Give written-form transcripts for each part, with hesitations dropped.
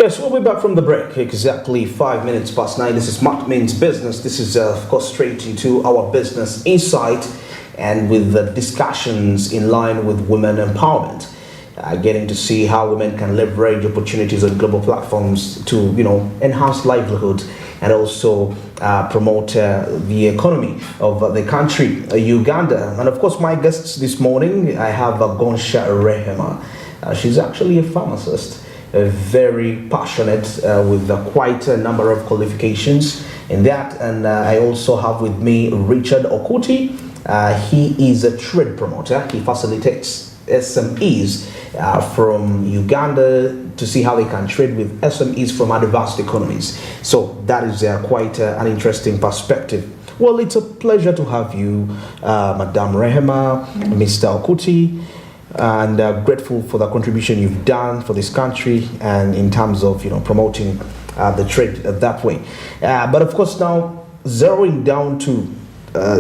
Yes, we'll be back from the break. Exactly 5 minutes past 9. This is Mark Means Business. This is, of course, straight into our business insight and with the discussions in line with women empowerment. Getting to see how women can leverage opportunities on global platforms to, enhance livelihood and also promote the economy of the country, Uganda. And of course, my guests this morning, I have Gonsha Rehema. She's actually a pharmacist. Very passionate with quite a number of qualifications in that. And I also have with me Richard Okuti. He is a trade promoter. He facilitates SMEs from Uganda to see how they can trade with SMEs from advanced economies. So that is quite an interesting perspective. Well, it's a pleasure to have you, Madam Rehema, Mr. Okuti. And grateful for the contribution you've done for this country and in terms of promoting the trade that way. But of course, now zeroing down to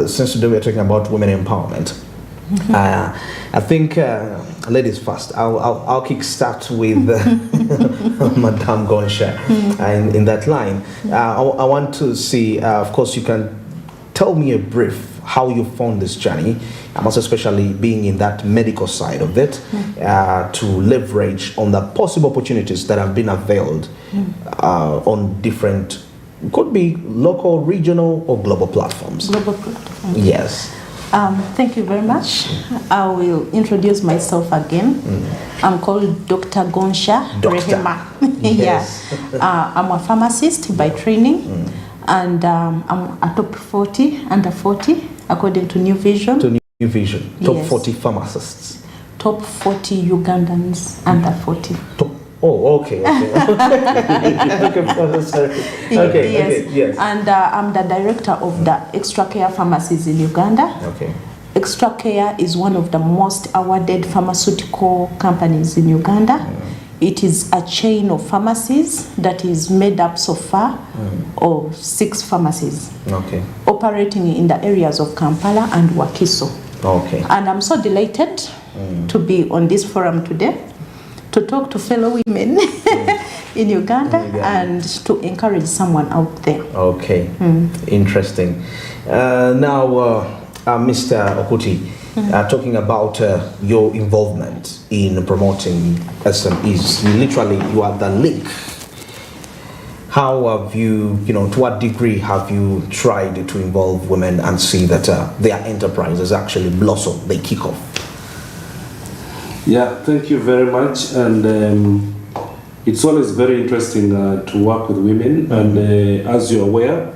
since today we're talking about women empowerment. I think ladies first. I'll kick start with Madame Gonsha in that line. I want to see. Of course, you can tell me a brief how you found this journey. Most especially being in that medical side of it, to leverage on the possible opportunities that have been availed on different, could be local, regional, or global platforms. Global platforms. Yes. Thank you very much. I will introduce myself again. I'm called Dr. Gonsha Rehema. Yes. I'm a pharmacist by training, and I'm a top 40, under 40, according to New Vision. New Vision, top Yes. 40 pharmacists. Top 40 Ugandans under 40. Okay. Okay, yes. And I'm the director of the Extra Care Pharmacies in Uganda. Okay. Extra Care is one of the most awarded pharmaceutical companies in Uganda. It is a chain of pharmacies that is made up so far of 6 pharmacies. Okay. Operating in the areas of Kampala and Wakiso. Okay. And I'm so delighted to be on this forum today to talk to fellow women in Uganda and to encourage someone out there. Okay. Interesting. Now, Mr. Okuti, talking about your involvement in promoting SMEs, you are the link. How have you, to what degree have you tried to involve women and see that their enterprises actually blossom, they kick off? Yeah, thank you very much. And it's always very interesting to work with women. And as you're aware,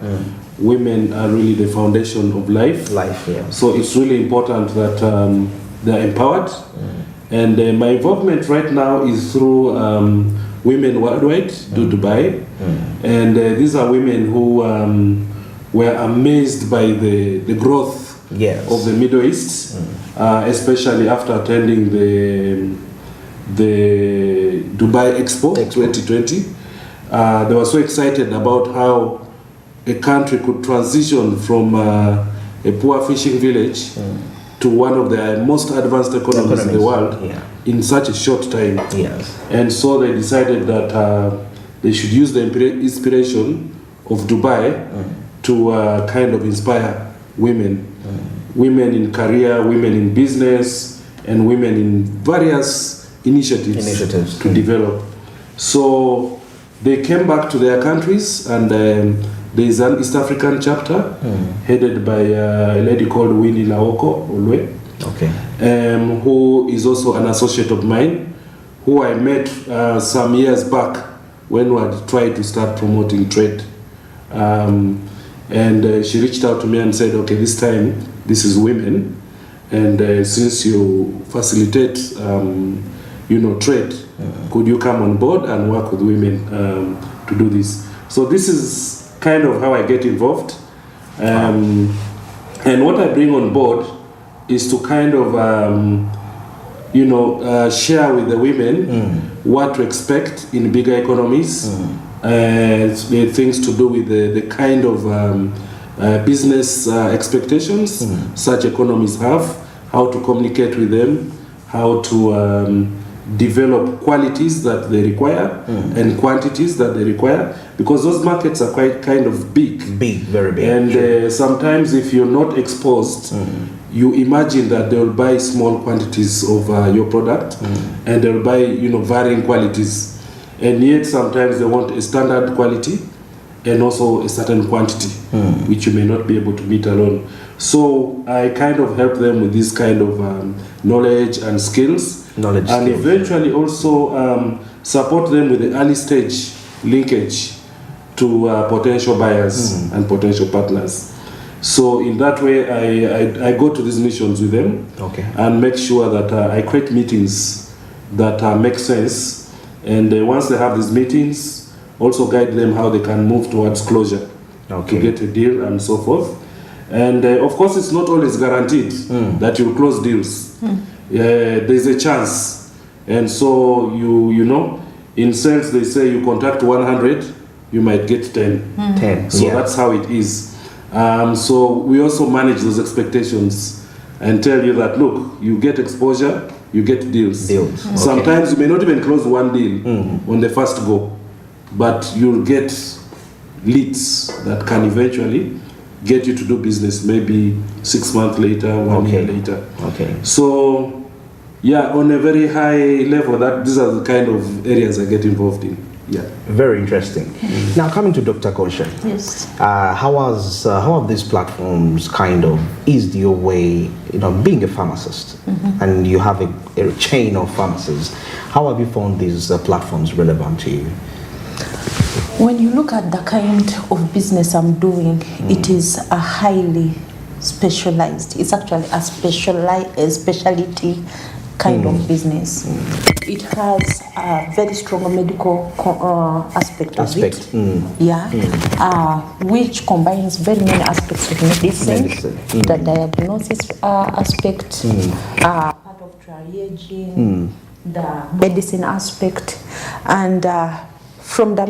women are really the foundation of life. Yeah. So it's really important that they're empowered. And my involvement right now is through Women Worldwide, do Dubai. And these are women who were amazed by the growth of the Middle East, especially after attending the Dubai Expo 2020. They were so excited about how a country could transition from a poor fishing village to one of the most advanced economies in the world in such a short time. Yes. And so they decided that they should use the inspiration of Dubai to kind of inspire women. Women in career, women in business, and women in various initiatives to develop. So they came back to their countries, and there is an East African chapter headed by a lady called Winnie Laoko Olwe, who is also an associate of mine, who I met some years back when we had tried to start promoting trade. And she reached out to me and said, okay, this time this is women, and since you facilitate trade, could you come on board and work with women to do this? So this is kind of how I get involved, and what I bring on board is to kind of share with the women what to expect in bigger economies, the things to do with the kind of business expectations such economies have, how to communicate with them, how to develop qualities that they require and quantities that they require, because those markets are quite kind of big. Very big. And sometimes if you're not exposed, you imagine that they'll buy small quantities of your product and they'll buy, varying qualities. And yet sometimes they want a standard quality and also a certain quantity, which you may not be able to meet alone. So I kind of help them with this kind of knowledge and skills. And eventually also support them with the early stage linkage to potential buyers and potential partners. So in that way, I go to these missions with them and make sure that I create meetings that make sense. And once they have these meetings, also guide them how they can move towards closure to get a deal and so forth. And of course, it's not always guaranteed that you'll close deals. There's a chance. And so, in sales, they say you contact 100, you might get 10. So that's how it is. So we also manage those expectations and tell you that, look, you get exposure, you get deals. Sometimes you may not even close one deal on the first go, but you'll get leads that can eventually get you to do business maybe 6 months later, 1 year later. So, on a very high level, these are the kind of areas I get involved in. Very interesting. Now, coming to Dr. Goshen. Yes. How have these platforms kind of eased your way, being a pharmacist, and you have a chain of pharmacies? How have you found these platforms relevant to you? When you look at the kind of business I'm doing, it is a highly specialized. It's actually a specialty kind of business. It has a very strong medical aspect of it, which combines very many aspects of medicine. The diagnosis aspect, part of triaging, the medicine aspect, and from the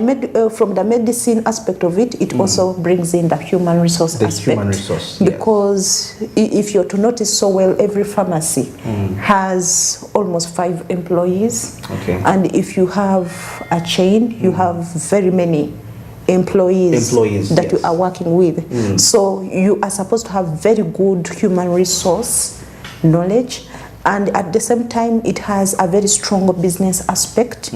medicine aspect of it, it also brings in the human resource aspect. Because if you're to notice so well, every pharmacy has almost 5 employees. And if you have a chain, you have very many employees that you are working with. So you are supposed to have very good human resource knowledge. And at the same time, it has a very strong business aspect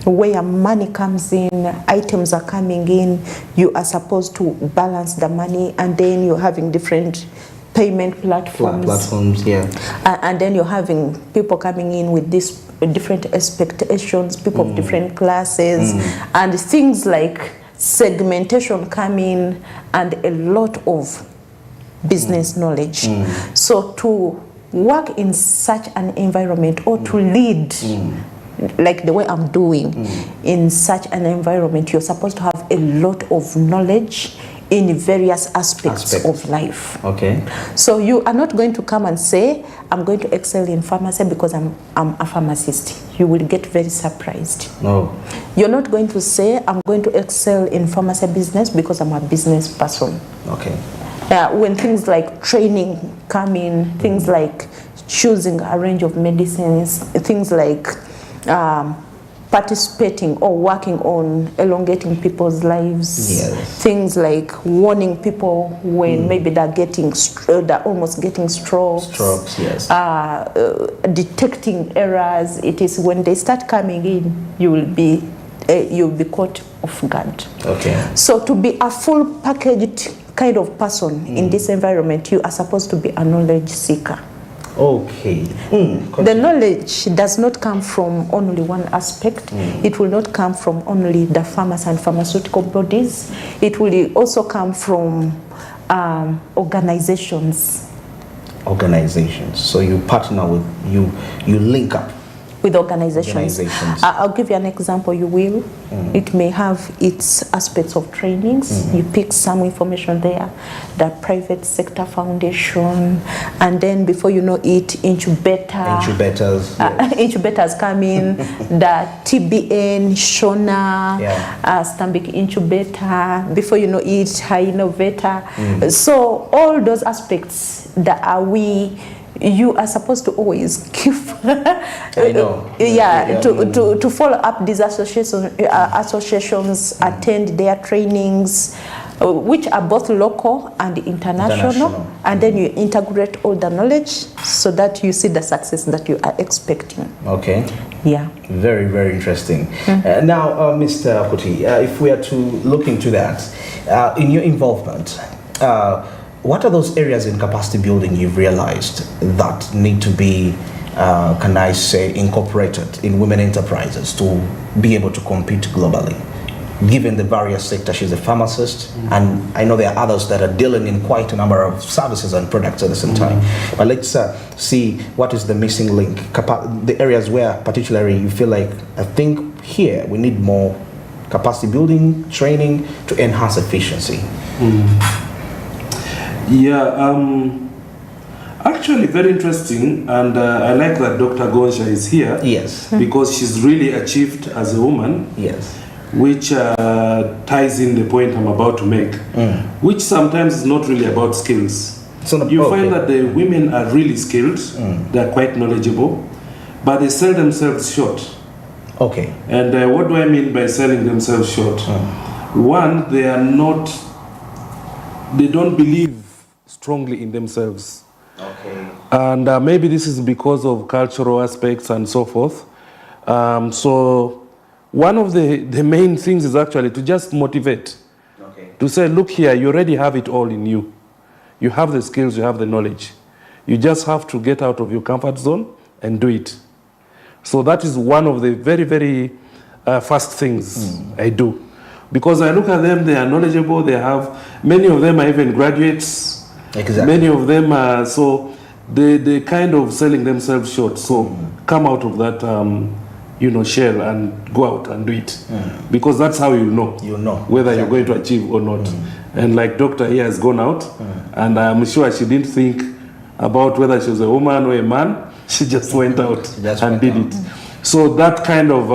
where money comes in, items are coming in, you are supposed to balance the money, and then you're having different payment platforms. And then you're having people coming in with these different expectations, people of different classes, and things like segmentation come in, and a lot of business knowledge. So to work in such an environment, or to lead like the way I'm doing in such an environment, you're supposed to have a lot of knowledge in various aspects of life. So you are not going to come and say, I'm going to excel in pharmacy because I'm a pharmacist. You will get very surprised. You're not going to say, I'm going to excel in pharmacy business because I'm a business person. When things like training come in, things like choosing a range of medicines, things like participating or working on elongating people's lives, things like warning people when maybe they're almost getting strokes, detecting errors. It is when they start coming in, you'll be caught off guard. So to be a full packaged kind of person in this environment, you are supposed to be a knowledge seeker. The knowledge does not come from only one aspect. It will not come from only the pharmacy and pharmaceutical bodies. It will also come from organizations. So you partner with, you link up with organizations. I'll give you an example, you will. It may have its aspects of trainings. You pick some information there, the private sector foundation, and then before you know it, incubators come in, the TBN, Shona, Stambik incubator, before you know it, High Innovator. So all those aspects that we you are supposed to always keep I know. to follow up these associations, attend their trainings, which are both local and international, and then you integrate all the knowledge so that you see the success that you are expecting. Okay. Yeah. Very, very interesting. Now, Mr. Kuti, if we are to look into that, in your involvement, what are those areas in capacity building you've realized that need to be, can I say, incorporated in women enterprises to be able to compete globally? Given the various sectors, she's a pharmacist, and I know there are others that are dealing in quite a number of services and products at the same time. But let's see what is the missing link, the areas where particularly you feel like, I think here we need more capacity building, training to enhance efficiency. Actually very interesting, and I like that Dr. Gonsha is here. Yes. Because she's really achieved as a woman. Yes. Which ties in the point I'm about to make, which sometimes is not really about skills. You find that the women are really skilled, they're quite knowledgeable, but they sell themselves short. Okay. And what do I mean by selling themselves short? One, they don't believe strongly in themselves. Okay. And maybe this is because of cultural aspects and so forth. So one of the main things is actually to just motivate. Okay. To say, look here, you already have it all in you. You have the skills, you have the knowledge. You just have to get out of your comfort zone and do it. So that is one of the very, very first things I do. Because I look at them, they are knowledgeable, they have, many of them are even graduates. Exactly. Many of them are, so they kind of selling themselves short. So come out of that shell and go out and do it. Because that's how you know whether you're going to achieve or not. And like Doctor here has gone out, and I'm sure she didn't think about whether she was a woman or a man. She just went out and did it. So that kind of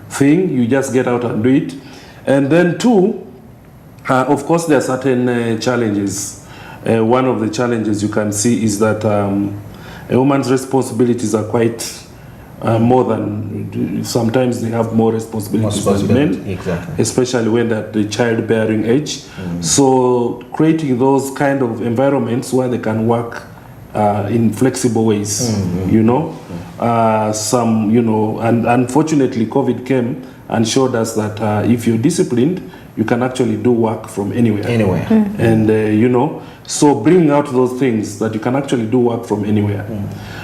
thing, you just get out and do it. And then two, of course there are certain challenges. One of the challenges you can see is that a woman's responsibilities are quite more than, sometimes they have more responsibilities than men, exactly. Especially when they're at the childbearing age. So creating those kind of environments where they can work in flexible ways, and unfortunately COVID came and showed us that if you're disciplined, you can actually do work from anywhere. And so bringing out those things that you can actually do work from anywhere.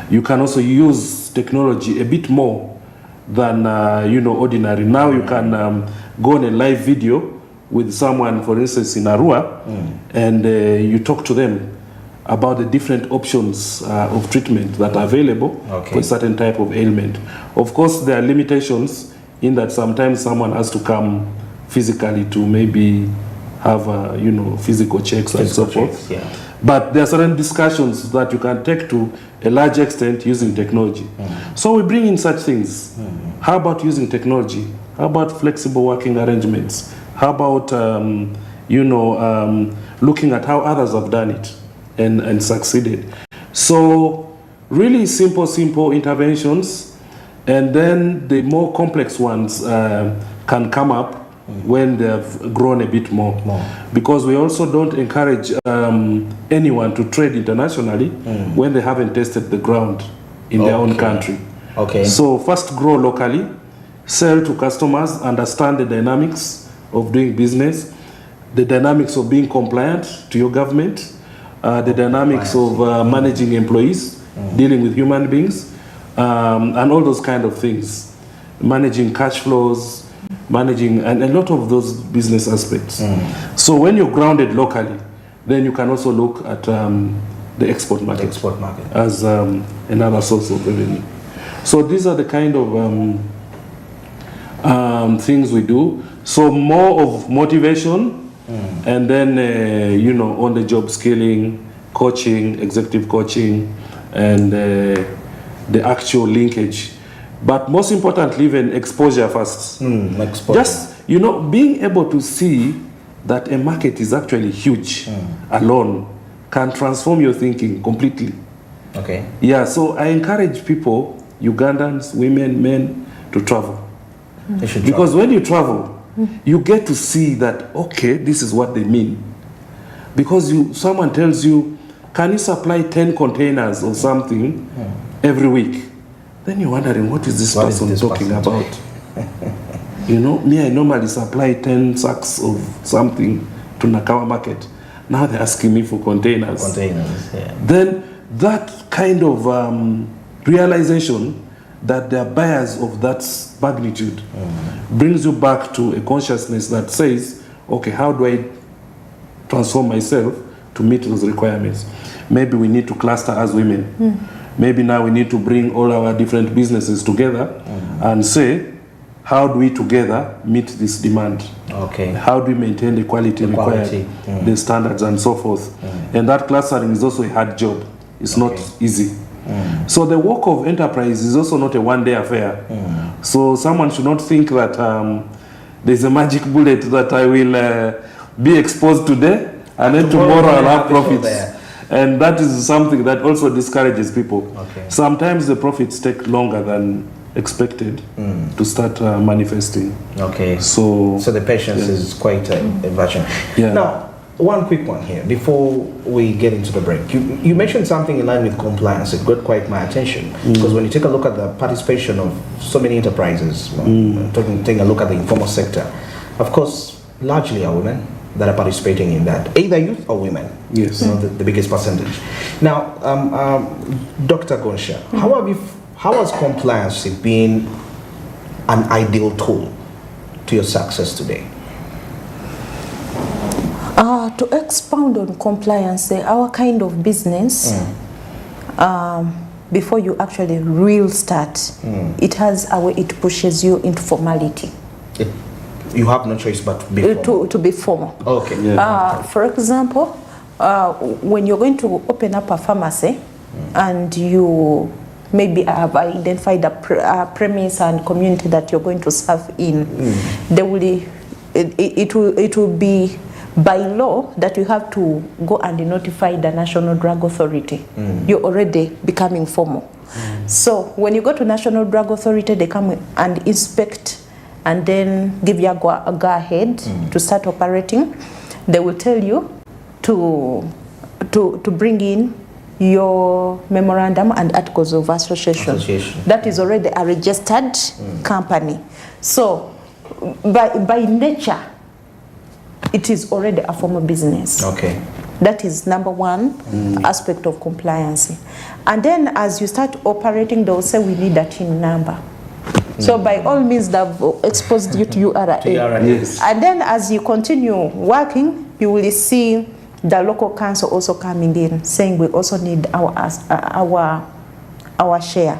You can also use technology a bit more than ordinary. Now you can go on a live video with someone, for instance, in Arua, and you talk to them about the different options of treatment that are available for a certain type of ailment. Of course, there are limitations in that sometimes someone has to come physically to maybe have physical checks and so forth. But there are certain discussions that you can take to a large extent using technology. So we bring in such things. How about using technology? How about flexible working arrangements? How about looking at how others have done it and succeeded? So really simple interventions, and then the more complex ones can come up when they have grown a bit more. Because we also don't encourage anyone to trade internationally when they haven't tested the ground in their own country. So first grow locally, sell to customers, understand the dynamics of doing business, the dynamics of being compliant to your government, the dynamics of managing employees, dealing with human beings, and all those kind of things. Managing cash flows, managing, and a lot of those business aspects. So when you're grounded locally, then you can also look at the export market as another source of revenue. So these are the kind of things we do. So more of motivation, and then on-the-job skilling, coaching, executive coaching, and the actual linkage. But most importantly, even exposure first. Just, being able to see that a market is actually huge alone can transform your thinking completely. Okay. Yeah, so I encourage people, Ugandans, women, men, to travel. They should Because travel. when you travel, you get to see that, okay, this is what they mean. Because someone tells you, can you supply 10 containers or something every week? Then you're wondering, what is this person talking about? You know, me, I normally supply 10 sacks of something to Nakawa market. Now they're asking me for containers. Containers, yeah. Then that kind of realization that they are buyers of that magnitude brings you back to a consciousness that says, okay, how do I transform myself to meet those requirements? Maybe we need to cluster as women. Maybe now we need to bring all our different businesses together and say, how do we together meet this demand? Okay. How do we maintain the quality required, the standards and so forth? And that clustering is also a hard job. It's not easy. So the work of enterprise is also not a one-day affair. So someone should not think that there's a magic bullet that I will be exposed today and then tomorrow I'll have profits. And that is something that also discourages people. Okay. Sometimes the profits take longer than expected to start manifesting. Okay. So the patience is quite a virtue. Yeah. Now, one quick one here before we get into the break. You mentioned something in line with compliance. It got quite my attention because when you take a look at the participation of so many enterprises, taking a look at the informal sector, of course, largely are women that are participating in that, either youth or women. Yes. You know, the biggest percentage. Now, Dr. Gonsha, how has compliance been an ideal tool to your success today? To expound on compliance, our kind of business, before you actually real start, it has a way it pushes you into formality. You have no choice but to be formal. To be formal. Okay. Yeah. For example, when you're going to open up a pharmacy and you maybe have identified a premise and community that you're going to serve in, it will be by law that you have to go and notify the National Drug Authority. You're already becoming formal. So when you go to National Drug Authority, they come and inspect and then give you a go ahead to start operating. They will tell you to bring in your memorandum and articles of association. That is already a registered company. So by nature, it is already a formal business. Okay. That is number one aspect of compliance. And then as you start operating, they'll say we need a TIN number. So by all means, they've exposed you to URA. Yes. And then as you continue working, you will see the local council also coming in, saying we also need our share.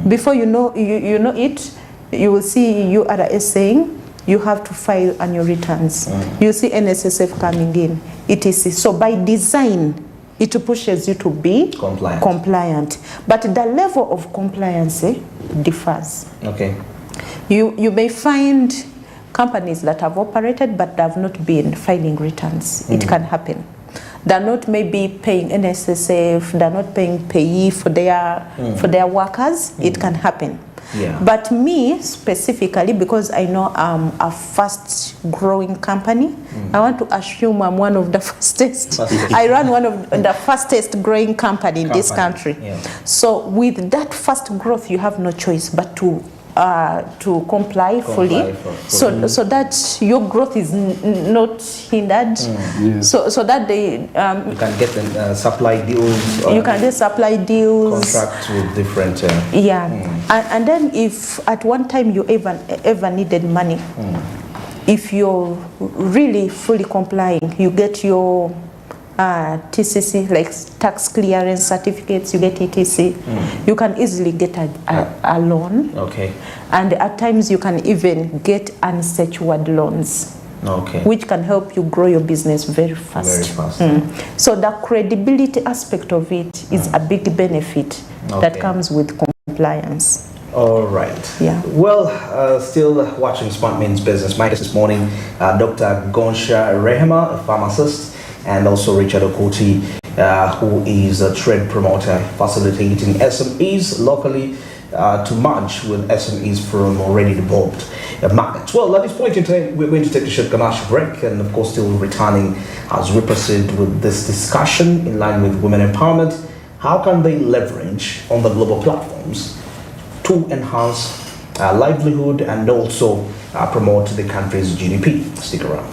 Before you know it, you will see URA saying you have to file annual returns. You see NSSF coming in, etc. So by design, it pushes you to be compliant. But the level of compliance differs. Okay. You may find companies that have operated but have not been filing returns. It can happen. They're not maybe paying NSSF, they're not paying payee for their workers. It can happen. Yeah. But me specifically, because I know I'm a fast growing company, I want to assume I'm one of the fastest. I run one of the fastest growing company in this country. Yeah. So with that fast growth, you have no choice but to comply fully. So that your growth is not hindered. So that they you can get the supply deals. You can get supply deals. Contracts with different. And then if at one time you ever needed money, if you're really fully complying, you get your TCC, like tax clearance certificates, you get ETC, you can easily get a loan. Okay. And at times you can even get unsecured loans. Okay. Which can help you grow your business very fast. Very fast. So the credibility aspect of it is a big benefit that comes with compliance. All right. Yeah. Well, still watching Smart Means Business. My guest this morning, Dr. Gonsha Rehema, a pharmacist, and also Richard Okoti, who is a trade promoter facilitating SMEs locally to merge with SMEs from already developed markets. Well, at this point in time, we're going to take a short commercial break, and of course, still returning as we proceed with this discussion in line with women empowerment. How can they leverage on the global platforms to enhance livelihood and also promote the country's GDP? Stick around.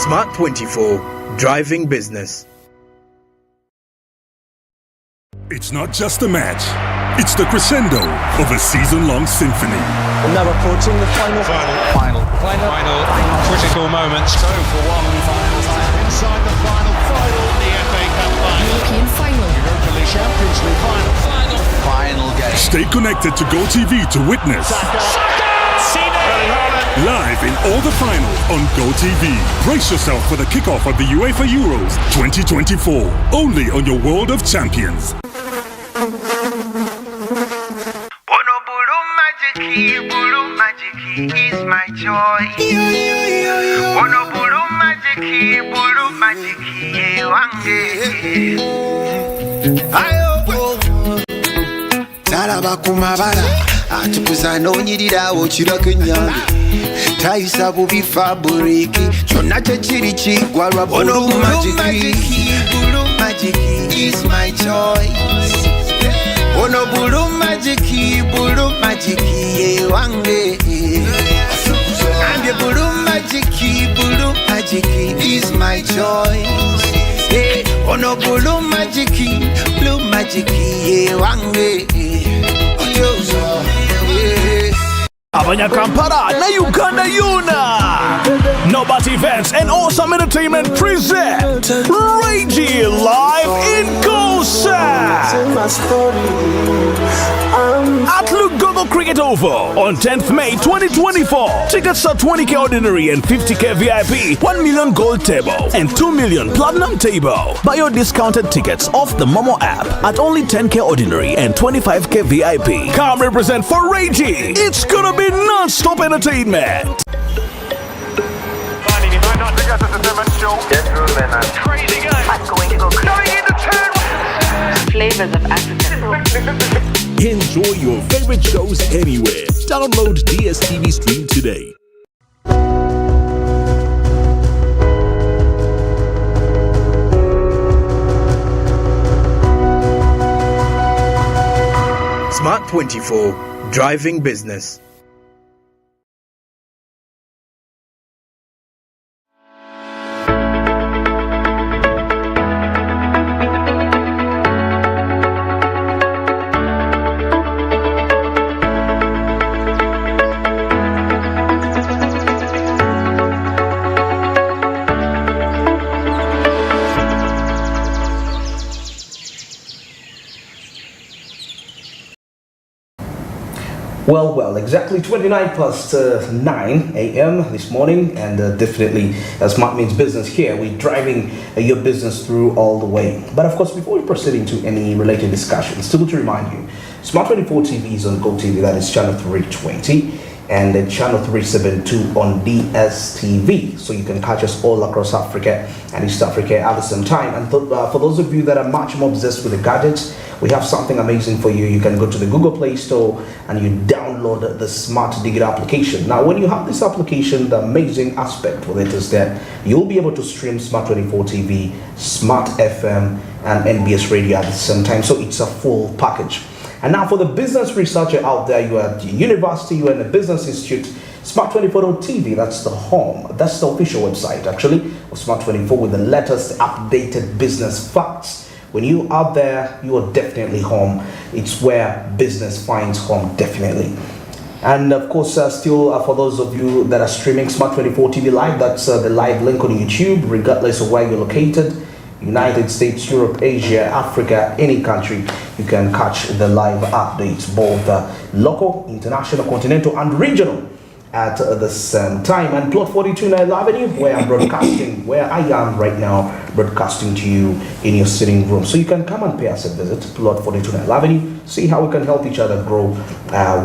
Smart 24, driving business. It's not just a match, it's the crescendo of a season-long symphony. And now approaching the final. Critical moments. So for one final time inside the final, the FA Cup final. European final. Europa League Champions League final game. Stay connected to GOTV to witness. Live in all the finals on GOTV. Brace yourself for the kickoff of the UEFA Euros 2024. Only on your World of Champions. Bulu magic is my joy. Bulu magic Talaba kumabala atukuza nonyirirawo kirako ennyambe tayisa bubi faburiki kyonna kyekiri kiggwa lwa Bulu magic is my choice. Ono Bulu magic ye wange. And the Bulu magic is my choice. Hey, ono Bulu magic ye wange. Abanyakampara na Uganda Yuna. Nobat Events and Awesome Entertainment present Reggie live in Gosa at Lugogo Cricket Oval on 10th May 2024. Tickets are 20k ordinary and 50k VIP, 1 million gold table and 2 million platinum table. Buy your discounted tickets off the Momo app at only 10k ordinary and 25k VIP. Come represent for Reggie. It's gonna be non-stop entertainment. Crazy guy. I'm going to go Flavors of Africa. Enjoy your favorite shows anywhere. Download DSTV Stream today. Smart 24, driving business. Well, exactly 29 past 9 a.m. this morning, and definitely Smart Means Business here. We're driving your business through all the way. But of course, before we proceed into any related discussions, still to remind you, Smart 24 TV is on GOTV, that is channel 320, and then channel 372 on DSTV. So you can catch us all across Africa and East Africa at the same time. And for those of you that are much more obsessed with the gadgets, we have something amazing for you. You can go to the Google Play Store and you download the Smart Digital application. Now, when you have this application, the amazing aspect with it is that you'll be able to stream Smart 24 TV, Smart FM, and NBS Radio at the same time. So it's a full package. And now for the business researcher out there, you are at the university, you are in a business institute, Smart 24.tv, that's the home, that's the official website actually of Smart 24 with the latest updated business facts. When you are there, you are definitely home. It's where business finds home, definitely. And of course, still for those of you that are streaming Smart 24 TV Live, that's the live link on YouTube, regardless of where you're located. United States, Europe, Asia, Africa, any country, you can catch the live updates, both local, international, continental, and regional at the same time. And Plot 42 Nile Avenue, where I'm broadcasting, where I am right now, broadcasting to you in your sitting room. So you can come and pay us a visit, Plot 42 Nile Avenue, see how we can help each other grow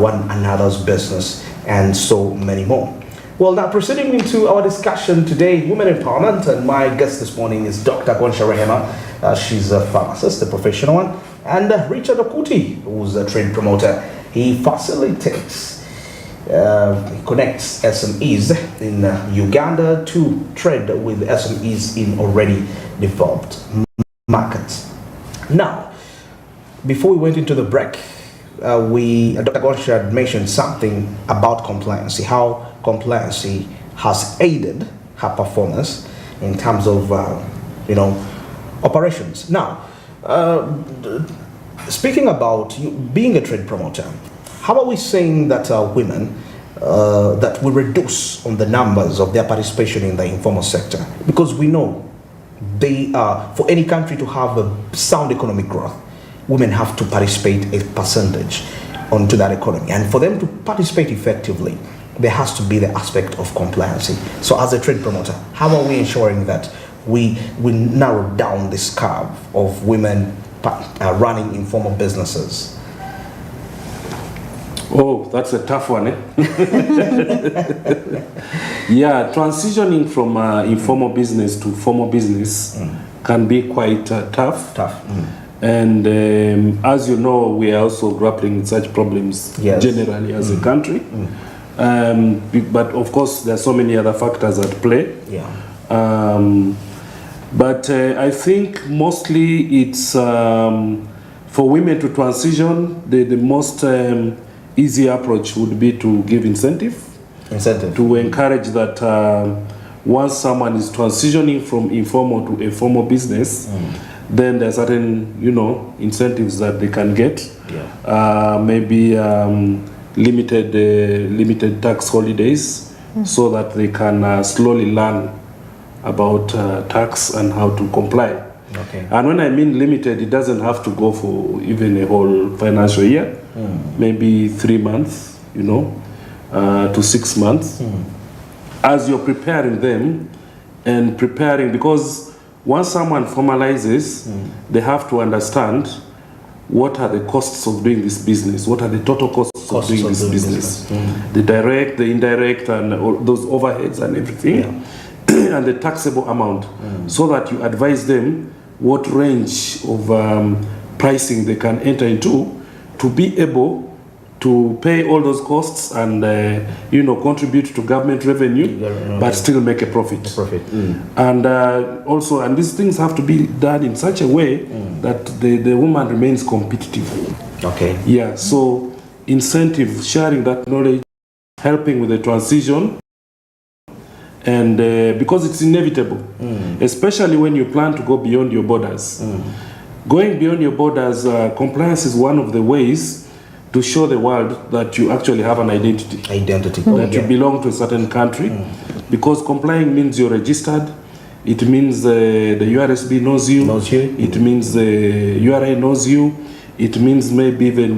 one another's business, and so many more. Well, now proceeding into our discussion today, women empowerment, and my guest this morning is Dr. Gonsha Rehema. She's a pharmacist, a professional one, and Richard Okuti, who's a trade promoter. He facilitates, he connects SMEs in Uganda to trade with SMEs in already developed markets. Now, before we went into the break, Dr. Gonsha had mentioned something about compliance, how compliance has aided her performance in terms of, operations. Now, speaking about you being a trade promoter, how are we saying that women that will reduce on the numbers of their participation in the informal sector? Because we know they are, for any country to have a sound economic growth, women have to participate a percentage onto that economy. And for them to participate effectively, there has to be the aspect of compliance. So as a trade promoter, how are we ensuring that we narrow down this curve of women running informal businesses? Oh, that's a tough one, eh? Yeah, transitioning from informal business to formal business can be quite tough. And as you know, we are also grappling with such problems generally as a country. But of course, there are so many other factors at play. But I think mostly it's for women to transition, the most easy approach would be to give incentive. To encourage that once someone is transitioning from informal to a formal business, then there are certain, incentives that they can get. Maybe limited tax holidays, so that they can slowly learn about tax and how to comply. And when I mean limited, it doesn't have to go for even a whole financial year. Maybe 3 months, to 6 months. As you're preparing them and because once someone formalizes, they have to understand what are the costs of doing this business, what are the total costs of doing this business. The direct, the indirect, and all those overheads and everything, and the taxable amount, so that you advise them what range of pricing they can enter into to be able to pay all those costs and contribute to government revenue, but still make a profit. And also, and these things have to be done in such a way that the woman remains competitive. So incentive, sharing that knowledge, helping with the transition, and because it's inevitable, especially when you plan to go beyond your borders. Going beyond your borders, compliance is one of the ways to show the world that you actually have an identity. That you belong to a certain country. Because complying means you're registered. It means the URSB knows you. It means the URA knows you. It means maybe even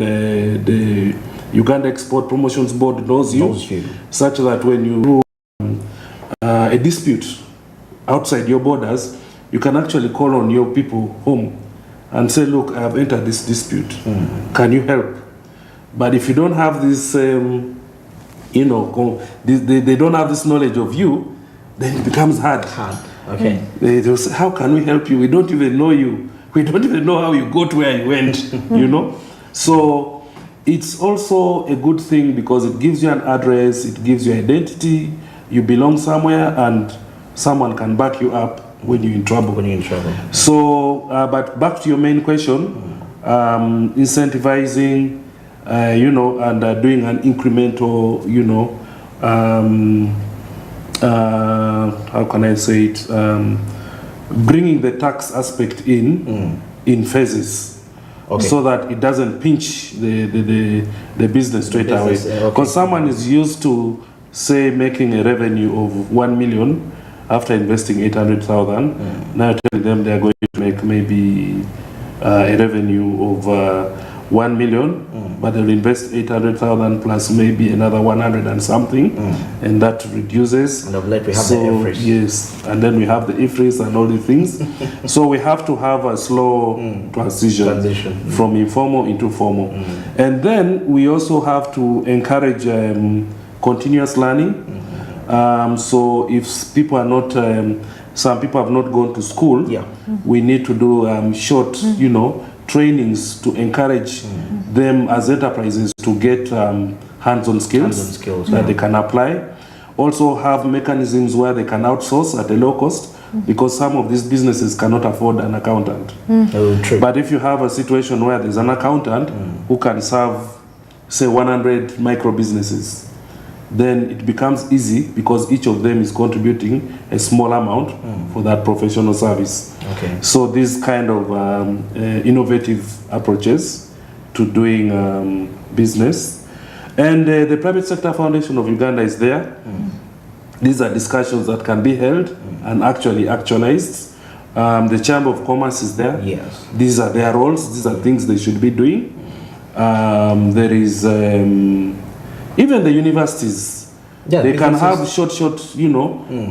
the Uganda Export Promotions Board knows you. Such that when you do a dispute outside your borders, you can actually call on your people home and say, look, I have entered this dispute. Can you help? But if you don't have this, they don't have this knowledge of you, then it becomes hard. They'll say, how can we help you? We don't even know you. We don't even know how you got where you went, So it's also a good thing because it gives you an address, it gives you identity, you belong somewhere, and someone can back you up when you're in trouble. So, but back to your main question, incentivizing, and doing an incremental, how can I say it, bringing the tax aspect in phases. so that it doesn't pinch the business straight away. Because someone is used to, say, making a revenue of 1 million after investing 800,000. Now telling them they are going to make maybe a revenue of 1 million, but they'll invest 800,000 plus maybe another 100 and something, and that reduces. And of late we have the IFRS. Yes, and then we have the IFRS and all the things. So we have to have a slow transition from informal into formal. And then we also have to encourage continuous learning. So if people are not, some people have not gone to school, we need to do short, trainings to encourage them as enterprises to get hands-on skills, that they can apply. Also have mechanisms where they can outsource at a low cost, because some of these businesses cannot afford an accountant. But if you have a situation where there's an accountant who can serve, say, 100 micro businesses, then it becomes easy because each of them is contributing a small amount for that professional service. So these kind of innovative approaches to doing business. And the Private Sector Foundation of Uganda is there. These are discussions that can be held and actually actualized. The Chamber of Commerce is there. These are their roles. These are things they should be doing. There is even the universities, they can have short,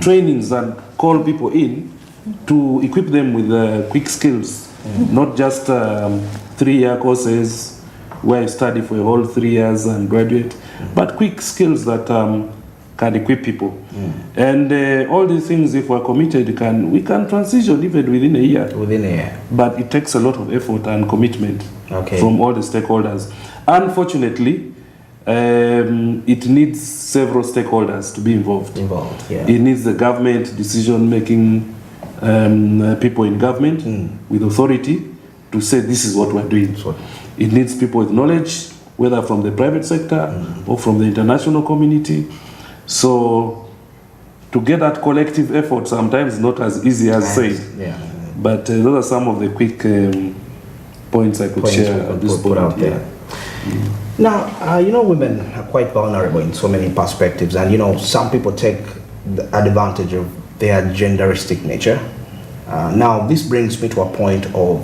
trainings and call people in to equip them with quick skills, not just 3-year courses where you study for a whole 3 years and graduate, but quick skills that can equip people. And all these things, if we're committed, we can transition even within a year. But it takes a lot of effort and commitment from all the stakeholders. Unfortunately, it needs several stakeholders to be involved. It needs the government, decision-making people in government with authority to say this is what we're doing. It needs people with knowledge, whether from the private sector or from the international community. So to get that collective effort sometimes is not as easy as saying. But those are some of the quick points I could share at this point. Out there. Now, women are quite vulnerable in so many perspectives, and some people take advantage of their genderistic nature. Now, this brings me to a point of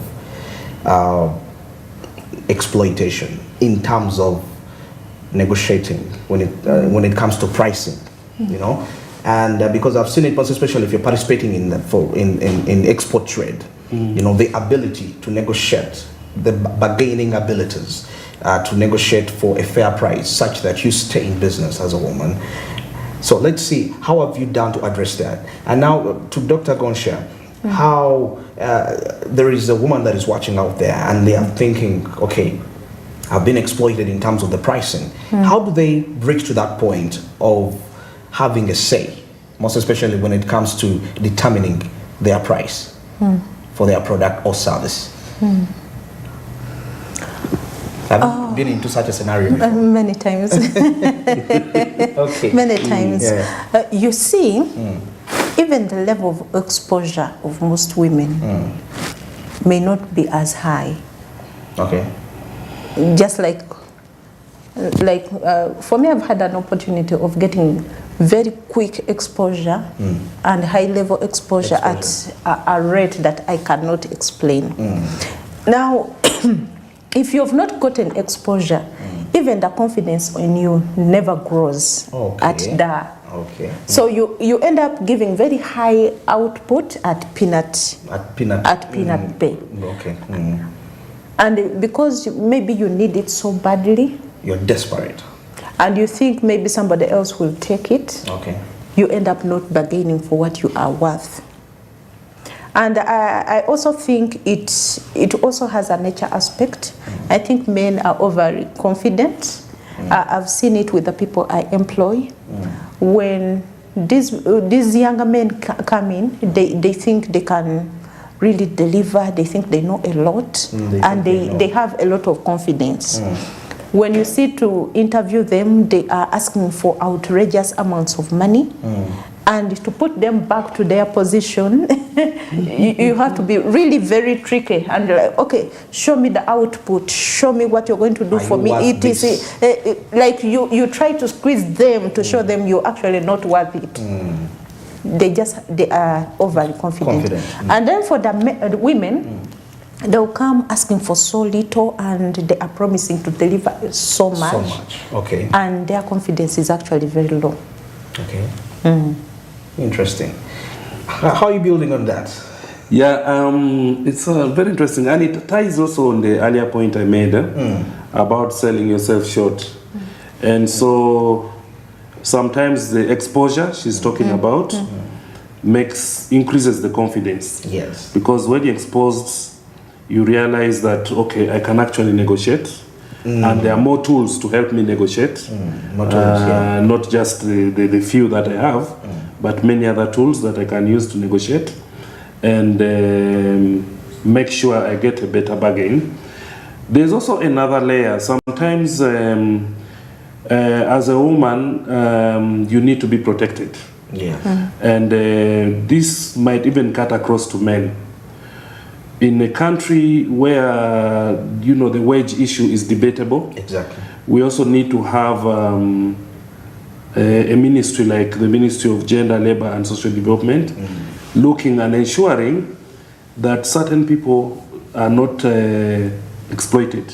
exploitation in terms of negotiating when it comes to pricing, and because I've seen it, especially if you're participating in export trade, the ability to negotiate, the bargaining abilities. To negotiate for a fair price such that you stay in business as a woman. So let's see, how have you done to address that? And now to Dr. Gonsha, how there is a woman that is watching out there and they are thinking, okay, I've been exploited in terms of the pricing. How do they reach to that point of having a say, most especially when it comes to determining their price for their product or service? Have you been into such a scenario before? Many times. Many times. You see, even the level of exposure of most women may not be as high. Just like for me, I've had an opportunity of getting very quick exposure and high level exposure at a rate that I cannot explain. Now, if you have not gotten exposure, even the confidence in you never grows at the. So you end up giving very high output at peanut pay. And because maybe you need it so badly, you're desperate, and you think maybe somebody else will take it. You end up not bargaining for what you are worth. And I also think it also has a nature aspect. I think men are overly confident. I've seen it with the people I employ. When these younger men come in, they think they can really deliver. They think they know a lot, and they have a lot of confidence. When you sit to interview them, they are asking for outrageous amounts of money. And to put them back to their position, you have to be really very tricky and like, okay, show me the output, show me what you're going to do for me. It is like you try to squeeze them to show them you're actually not worth it. They are overly confident. And then for the women, they'll come asking for so little and they are promising to deliver so much. Okay. And their confidence is actually very low. Okay. Interesting. How are you building on that? Yeah, it's very interesting, and it ties also on the earlier point I made about selling yourself short. And so sometimes the exposure she's talking about increases the confidence. Yes. Because when you're exposed, you realize that, okay, I can actually negotiate. And there are more tools to help me negotiate. More tools, not just the few that I have, but many other tools that I can use to negotiate and make sure I get a better bargain. There's also another layer. Sometimes as a woman, you need to be protected. Yeah. And this might even cut across to men. In a country where, the wage issue is debatable, exactly, we also need to have a ministry like the Ministry of Gender, Labor and Social Development, looking and ensuring that certain people are not exploited,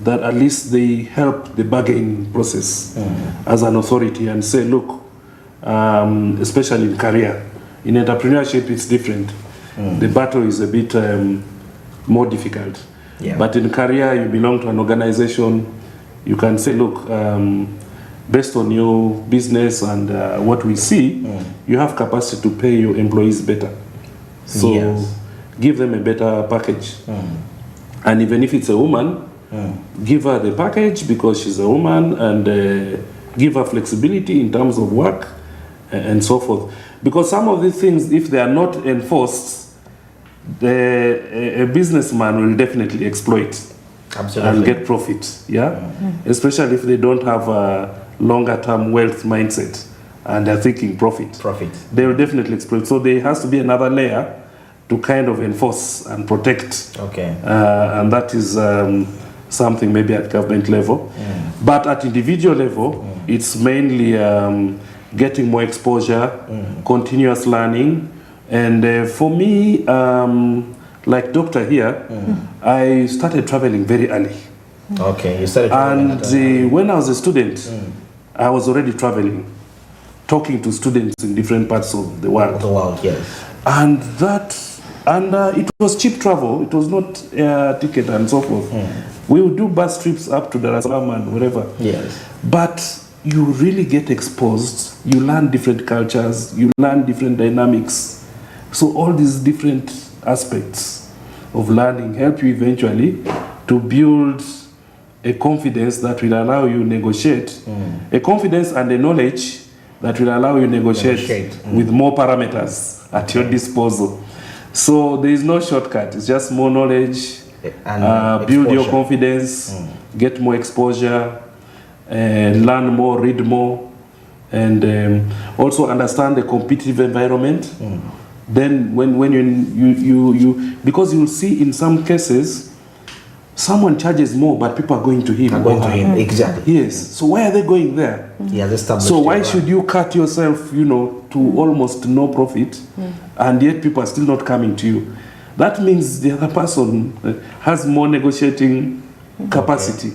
that at least they help the bargaining process as an authority and say, look, especially in career, in entrepreneurship it's different. The battle is a bit more difficult. Yeah. But in career, you belong to an organization, you can say, look, based on your business and what we see, you have capacity to pay your employees better. So give them a better package. And even if it's a woman, give her the package because she's a woman and give her flexibility in terms of work and so forth. Because some of these things, if they are not enforced, a businessman will definitely exploit. Absolutely. And get profit, especially if they don't have a longer term wealth mindset and they're thinking profit. They will definitely exploit. So there has to be another layer to kind of enforce and protect. Okay. And that is something maybe at government level. But at individual level, it's mainly getting more exposure, continuous learning. And for me, like doctor here, I started traveling very early. Okay, you started traveling. And when I was a student, I was already traveling, talking to students in different parts of the world. Yes. And it was cheap travel. It was not air ticket and so forth. We would do bus trips up to Dar es Salaam and wherever. Yes. But you really get exposed. You learn different cultures. You learn different dynamics. So all these different aspects of learning help you eventually to build a confidence that will allow you negotiate, a confidence and a knowledge that will allow you negotiate with more parameters at your disposal. So there is no shortcut. It's just more knowledge, and build your confidence, get more exposure, learn more, read more, and also understand the competitive environment. Then when you because you'll see in some cases someone charges more but people are going to him. Exactly. Yes. So why are they going there? So why should you cut yourself, to almost no profit, and yet people are still not coming to you? That means the other person has more negotiating capacity.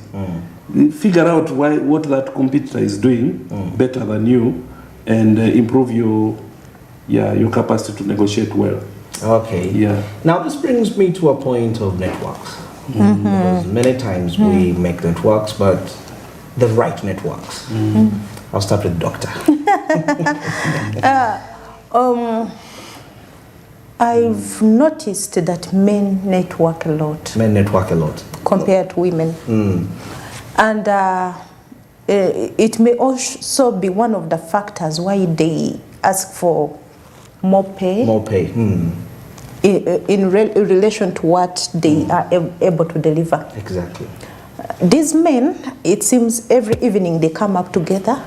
Figure out what that competitor is doing better than you, and improve your capacity to negotiate well. Okay. Yeah. Now this brings me to a point of networks. Because many times we make networks, but the right networks. I'll start with doctor. I've noticed that men network a lot. Men network a lot. Compared to women. And it may also be one of the factors why they ask for more pay. More pay. In relation to what they are able to deliver. Exactly. These men, it seems every evening they come up together,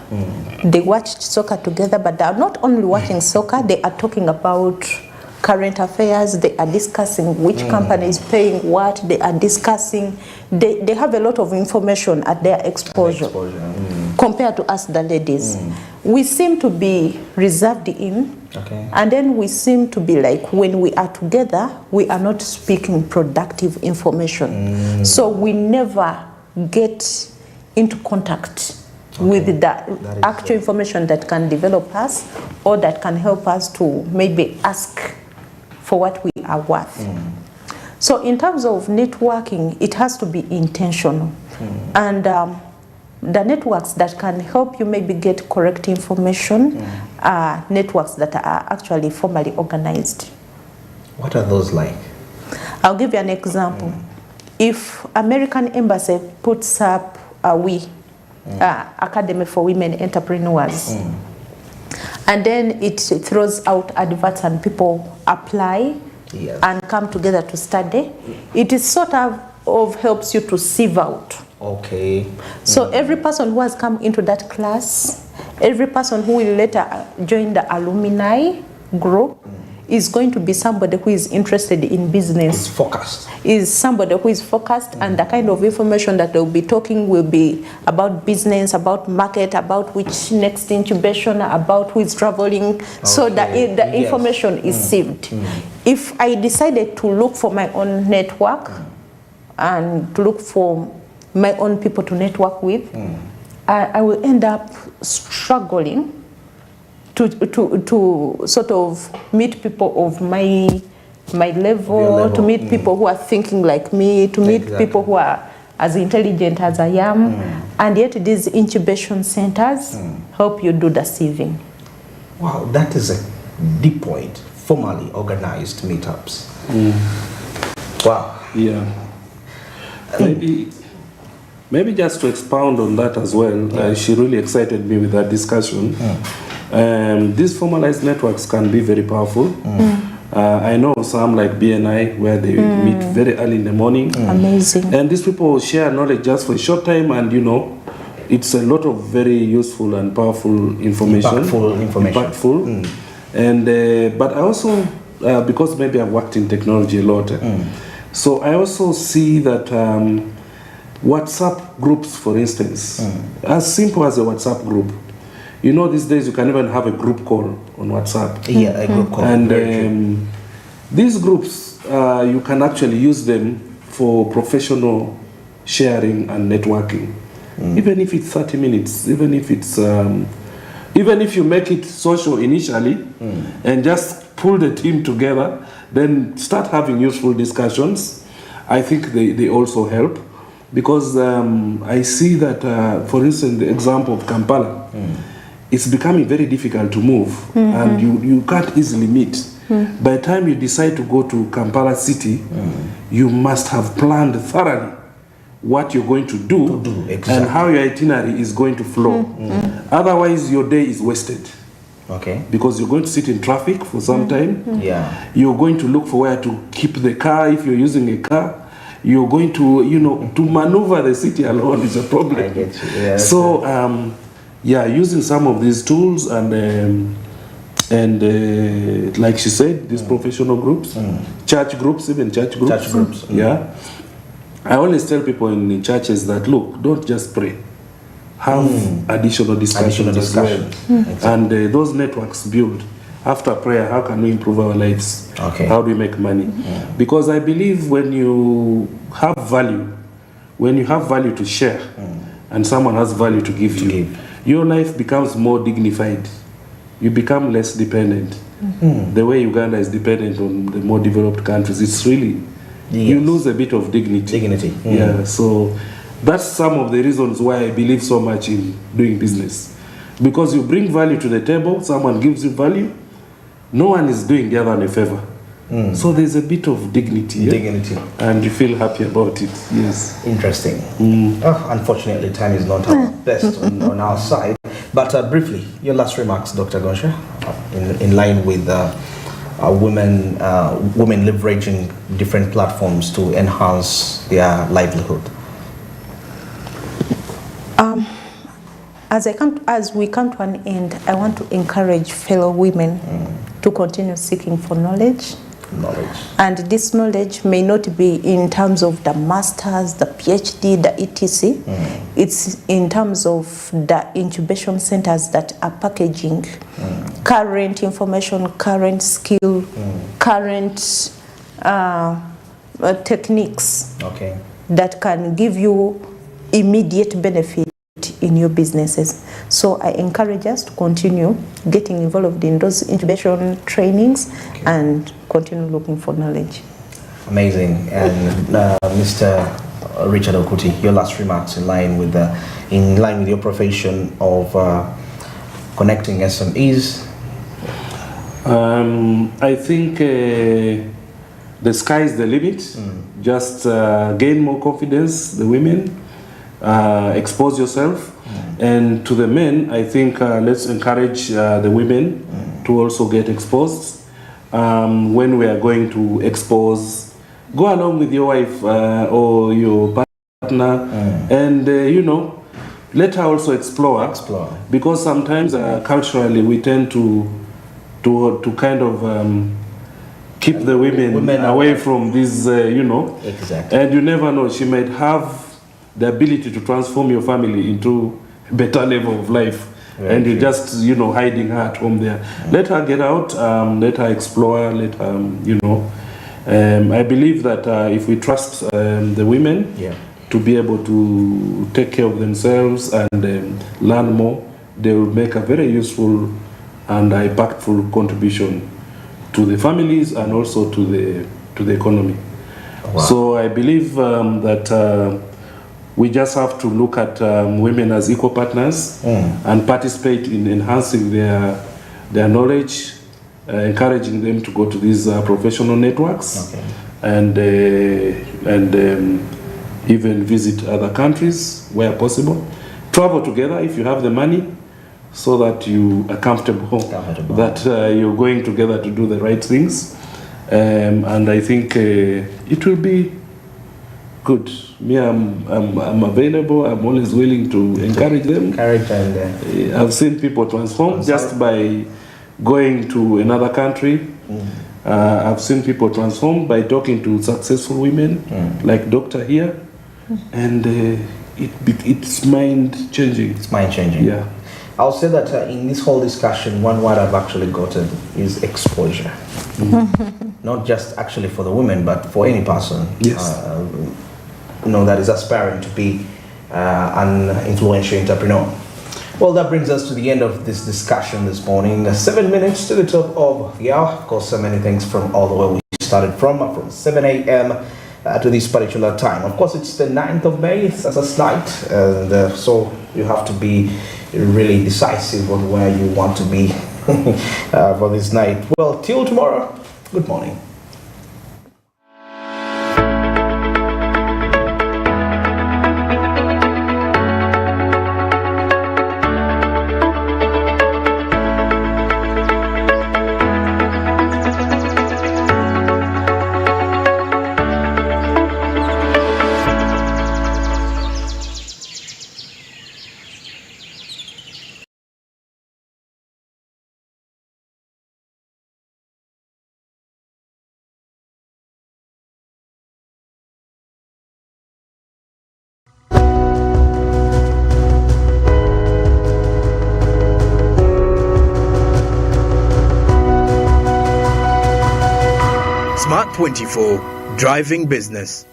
they watch soccer together, but they are not only watching soccer, they are talking about current affairs, they are discussing which company is paying what, they are discussing, they have a lot of information at their exposure. Compared to us, the ladies. We seem to be reserved in, and then we seem to be like, when we are together, we are not speaking productive information. So we never get into contact with the actual information that can develop us or that can help us to maybe ask for what we are worth. So in terms of networking, it has to be intentional. And the networks that can help you maybe get correct information are networks that are actually formally organized. What are those like? I'll give you an example. If American Embassy puts up a Academy for Women Entrepreneurs, and then it throws out adverts and people apply and come together to study, it is sort of helps you to sieve out. So every person who has come into that class, every person who will later join the alumni group is going to be somebody who is interested in business. Is somebody who is focused, and the kind of information that they'll be talking will be about business, about market, about which next incubation, about who is traveling. So the information is sieved. If I decided to look for my own network and to look for my own people to network with, I will end up struggling to sort of meet people of my level, to meet people who are thinking like me, to meet people who are as intelligent as I am, and yet these incubation centers help you do the sieving. Wow, that is a deep point. Formally organized meetups. Wow. Yeah. Maybe just to expound on that as well, she really excited me with that discussion. These formalized networks can be very powerful. I know some like BNI where they meet very early in the morning. Amazing. And these people share knowledge just for a short time, and it's a lot of very useful and powerful information. Impactful. And but I also, because maybe I've worked in technology a lot, so I also see that WhatsApp groups, for instance, as simple as a WhatsApp group. These days you can even have a group call on WhatsApp. Yeah, a group call. And these groups, you can actually use them for professional sharing and networking. Even if it's 30 minutes, even if you make it social initially and just pull the team together, then start having useful discussions. I think they also help. Because I see that, for instance, the example of Kampala, it's becoming very difficult to move, and you can't easily meet. By the time you decide to go to Kampala city, you must have planned thoroughly what you're going to do and how your itinerary is going to flow. Otherwise, your day is wasted. Because you're going to sit in traffic for some time. You're going to look for where to keep the car if you're using a car. You're going to, to maneuver the city alone is a problem. I get you. Yeah, so, using some of these tools and like she said, these professional groups, church groups, even church groups. Yeah. I always tell people in churches that, look, don't just pray. Have additional discussions as well. And those networks build. After prayer, how can we improve our lives? How do we make money? Because I believe when you have value to share, and someone has value to give you, your life becomes more dignified. You become less dependent. The way Uganda is dependent on the more developed countries, it's really, you lose a bit of dignity. Yeah, so that's some of the reasons why I believe so much in doing business. Because you bring value to the table, someone gives you value, no one is doing the other one a favor. So there's a bit of dignity. And you feel happy about it. Yes. Interesting. Unfortunately, time is not our best on our side. But briefly, your last remarks, Dr. Gonsha, in line with women leveraging different platforms to enhance their livelihood. As we come to an end, I want to encourage fellow women to continue seeking for knowledge. And this knowledge may not be in terms of the masters, the PhD, the etc. It's in terms of the incubation centers that are packaging current information, current skill, current techniques that can give you immediate benefit in your businesses. So I encourage us to continue getting involved in those incubation trainings and continue looking for knowledge. Amazing. And Mr. Richard Okuti, your last remarks in line with your profession of connecting SMEs. I think the sky is the limit. Just gain more confidence, the women. Expose yourself. And to the men, I think let's encourage the women to also get exposed. When we are going to expose, go along with your wife or your partner and let her also explore. Because sometimes culturally we tend to kind of keep the women away from this, Exactly. And you never know, she might have the ability to transform your family into a better level of life. And you're just, hiding her at home there. Let her get out, let her explore, let her, I believe that if we trust the women to be able to take care of themselves and learn more, they will make a very useful and impactful contribution to the families and also to the economy. Wow. So I believe that we just have to look at women as equal partners and participate in enhancing their knowledge, encouraging them to go to these professional networks and even visit other countries where possible. Travel together if you have the money, so that you are comfortable. That you're going together to do the right things. And I think it will be good. Me, I'm available. I'm always willing to encourage them. I've seen people transform just by going to another country. I've seen people transform by talking to successful women, like Doctor here, and it's mind changing. It's mind changing. Yeah. I'll say that in this whole discussion, one word I've actually gotten is exposure. Not just actually for the women, but for any person. Yes. That is aspiring to be an influential entrepreneur. Well, that brings us to the end of this discussion this morning. 7 minutes to the top of the hour. Of course, so many things from all the way we started from 7 a.m. To this particular time. Of course, it's the 9th of May. It's a night, and so you have to be really decisive on where you want to be for this night. Well, till tomorrow, good morning. Smart 24, driving business.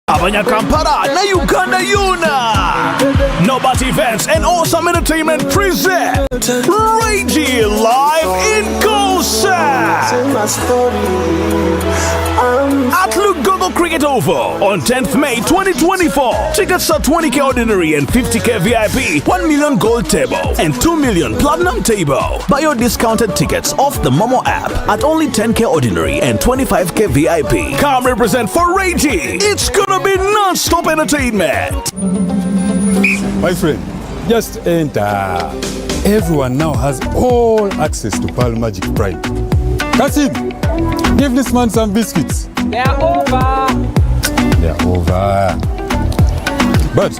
Abanyakampara na Uganda Yuna. Nobat Events and Awesome Entertainment present Ragey live in Gosa at Lugogo Cricket Oval on 10th May 2024. Tickets are 20k ordinary and 50k VIP, 1 million gold table and 2 million platinum table. Buy your discounted tickets off the Momo app at only 10k ordinary and 25k VIP. Come represent for Ragey. It's gonna be non-stop entertainment. My friend, just enter. Everyone now has all access to Pearl Magic Prime. Kasim, give this man some biscuits. They're over. They're over. But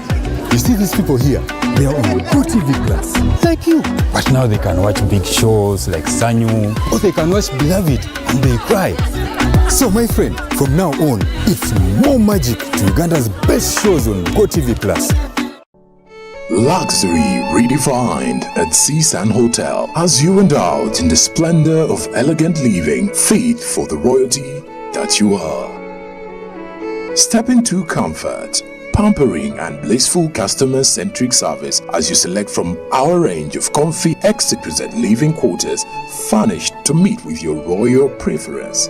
you see these people here, they are on GOTV Plus, like you. But now they can watch big shows like Sanyu, or they can watch Beloved and they cry. So my friend, from now on, it's more magic to Uganda's best shows on GOTV Plus. Luxury redefined at Seasand Hotel as you indulge in the splendor of elegant living fit for the royalty that you are. Step into comfort, pampering and blissful customer-centric service as you select from our range of comfy exquisite living quarters furnished to meet with your royal preference.